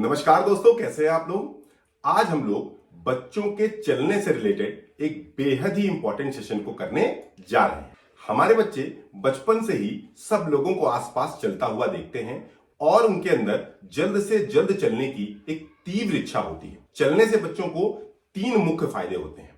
नमस्कार दोस्तों, कैसे हैं आप लोग। आज हम लोग बच्चों के चलने से रिलेटेड एक बेहद ही इंपॉर्टेंट सेशन को करने जा रहे हैं। हमारे बच्चे बचपन से ही सब लोगों को आसपास चलता हुआ देखते हैं और उनके अंदर जल्द से जल्द चलने की एक तीव्र इच्छा होती है। चलने से बच्चों को 3 मुख्य फायदे होते हैं।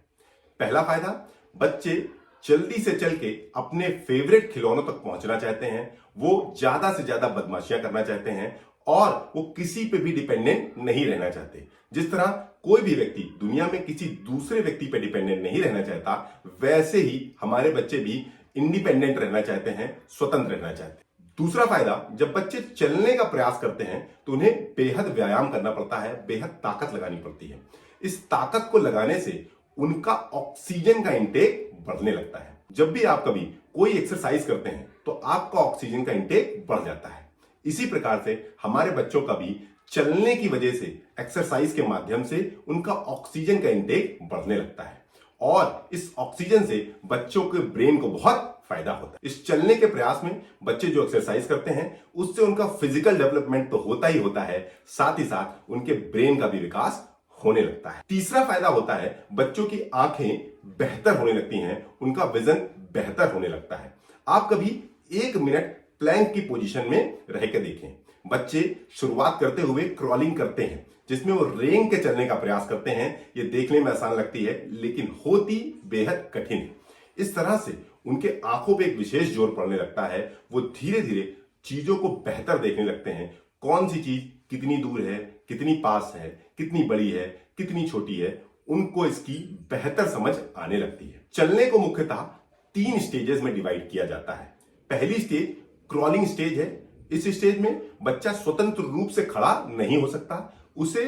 पहला फायदा, बच्चे जल्दी से चल के अपने फेवरेट खिलौनों तक पहुंचना चाहते हैं। वो ज्यादा से ज्यादा बदमाशियां करना चाहते हैं और वो किसी पे भी डिपेंडेंट नहीं रहना चाहते। जिस तरह कोई भी व्यक्ति दुनिया में किसी दूसरे व्यक्ति पे डिपेंडेंट नहीं रहना चाहता, वैसे ही हमारे बच्चे भी इंडिपेंडेंट रहना चाहते हैं, स्वतंत्र रहना चाहते हैं। दूसरा फायदा, जब बच्चे चलने का प्रयास करते हैं तो उन्हें बेहद व्यायाम करना पड़ता है, बेहद ताकत लगानी पड़ती है। इस ताकत को लगाने से उनका ऑक्सीजन का इंटेक बढ़ने लगता है। जब भी आप कभी कोई एक्सरसाइज करते हैं तो आपका ऑक्सीजन का इंटेक बढ़ जाता है। इसी प्रकार से हमारे बच्चों का भी चलने की वजह से, एक्सरसाइज के माध्यम से उनका ऑक्सीजन का इंटेक बढ़ने लगता है और इस ऑक्सीजन से बच्चों के ब्रेन को बहुत फायदा होता है। इस चलने के प्रयास में बच्चे जो एक्सरसाइज करते हैं उससे उनका फिजिकल डेवलपमेंट तो होता ही होता है, साथ ही साथ उनके ब्रेन का भी विकास होने लगता है। तीसरा फायदा होता है, बच्चों की आंखें बेहतर होने लगती हैं, उनका विजन बेहतर होने लगता है। आप कभी 1 मिनट प्लैंक की पोजीशन में रह के देखें। बच्चे शुरुआत करते हुए क्रॉलिंग करते हैं, जिसमें वो रेंग के चलने का प्रयास करते हैं। ये देखने में आसान लगती है लेकिन होती बेहद कठिन है। इस तरह से उनके आंखों पे एक विशेष जोर पड़ने लगता है। वो धीरे धीरे चीजों को बेहतर देखने लगते हैं। कौन सी चीज कितनी दूर है, कितनी पास है, कितनी बड़ी है, कितनी छोटी है, उनको इसकी बेहतर समझ आने लगती है। चलने को मुख्यतः 3 स्टेजेस में डिवाइड किया जाता है। पहली स्टेज क्रॉलिंग स्टेज है। इस स्टेज में बच्चा स्वतंत्र रूप से खड़ा नहीं हो सकता, उसे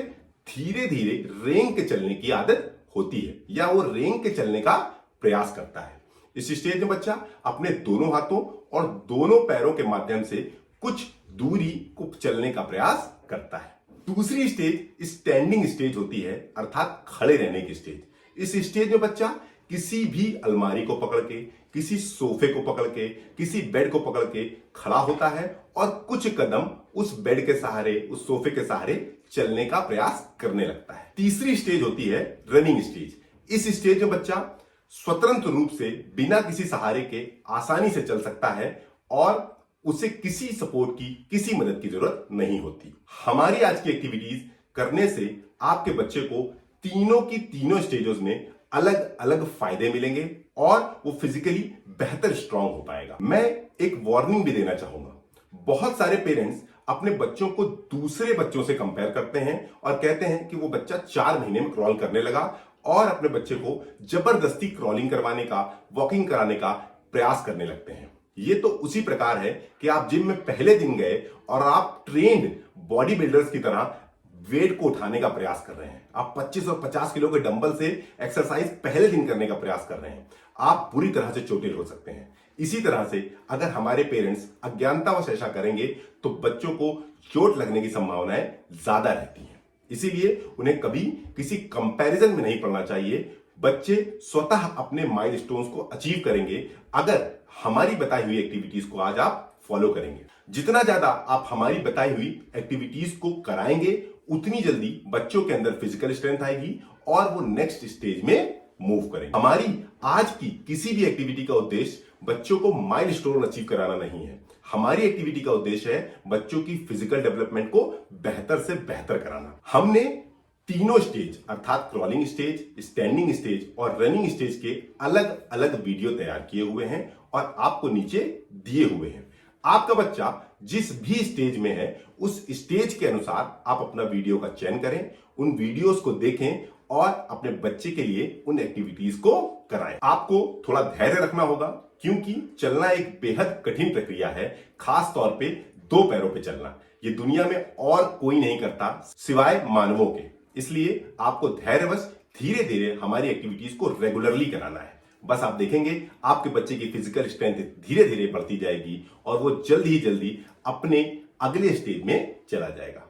धीरे धीरे रेंग के चलने की आदत होती है या वो रेंग के चलने का प्रयास करता है। इस स्टेज में बच्चा अपने दोनों हाथों और दोनों पैरों के माध्यम से कुछ दूरी को चलने का प्रयास करता है। दूसरी स्टेज स्टैंडिंग स्टेज होती है, अर्थात खड़े रहने की स्टेज। इस स्टेज में बच्चा किसी भी अलमारी को पकड़ के, किसी सोफे को पकड़ के, किसी बेड को पकड़ के खड़ा होता है और कुछ कदम उस बेड के सहारे, उस सोफे के सहारे चलने का प्रयास करने लगता है। तीसरी स्टेज होती है रनिंग स्टेज। इस स्टेज में बच्चा स्वतंत्र रूप से बिना किसी सहारे के आसानी से चल सकता है और उसे किसी सपोर्ट की, किसी मदद की जरूरत नहीं होती। हमारी आज की एक्टिविटीज करने से आपके बच्चे को तीनों की तीनों स्टेजेस में अलग अलग फायदे मिलेंगे और वो फिजिकली बेहतर स्ट्रांग हो पाएगा। मैं एक वार्निंग भी देना चाहूंगा। बहुत सारे पेरेंट्स अपने बच्चों को दूसरे बच्चों से कंपेयर करते हैं और कहते हैं कि वो बच्चा 4 महीने में क्रॉल करने लगा और अपने बच्चे को जबरदस्ती क्रॉलिंग करवाने का, वॉकिंग कराने का प्रयास करने लगते हैं। ये तो उसी प्रकार है कि आप जिम में पहले दिन गए और आप ट्रेंड बॉडी बिल्डर्स की तरह वेट को उठाने का प्रयास कर रहे हैं। आप 25 और 50 किलो के डंबल से एक्सरसाइज पहले दिन करने का प्रयास कर रहे हैं। आप बुरी तरह से चोटिल हो सकते हैं। इसी तरह से अगर हमारे पेरेंट्स अज्ञानतावश ऐसा करेंगे तो बच्चों को चोट लगने की संभावनाएं ज्यादा रहती हैं। इसीलिए उन्हें कभी किसी कंपैरिजन में नहीं पड़ना चाहिए। बच्चे स्वतः अपने माइलस्टोन्स को अचीव करेंगे अगर हमारी बताई हुई एक्टिविटीज को आज आप फॉलो करेंगे। जितना ज्यादा आप हमारी बताई हुई एक्टिविटीज को कराएंगे, उतनी जल्दी बच्चों के अंदर फिजिकल स्ट्रेंथ आएगी और वो नेक्स्ट स्टेज में मूव करेंगे। हमारी आज की किसी भी एक्टिविटी का उद्देश्य बच्चों को माइलस्टोन अचीव कराना नहीं है। हमारी एक्टिविटी का उद्देश्य है बच्चों की फिजिकल डेवलपमेंट को बेहतर से बेहतर कराना। हमने तीनों स्टेज अर्थात क्रॉलिंग स्टेज, स्टैंडिंग स्टेज और रनिंग स्टेज के अलग अलग वीडियो तैयार किए हुए हैं और आपको नीचे दिए हुए हैं। आपका बच्चा जिस भी स्टेज में है उस स्टेज के अनुसार आप अपना वीडियो का चयन करें, उन वीडियोस को देखें और अपने बच्चे के लिए उन एक्टिविटीज को कराएं। आपको थोड़ा धैर्य रखना होगा क्योंकि चलना एक बेहद कठिन प्रक्रिया है, खास तौर पे 2 पैरों पे चलना। ये दुनिया में और कोई नहीं करता सिवाय मानवों के। इसलिए आपको धैर्यवश धीरे धीरे हमारी एक्टिविटीज को रेगुलरली कराना है। बस आप देखेंगे आपके बच्चे की फिजिकल स्ट्रेंथ धीरे धीरे बढ़ती जाएगी और वो जल्दी ही जल्दी अपने अगले स्टेज में चला जाएगा।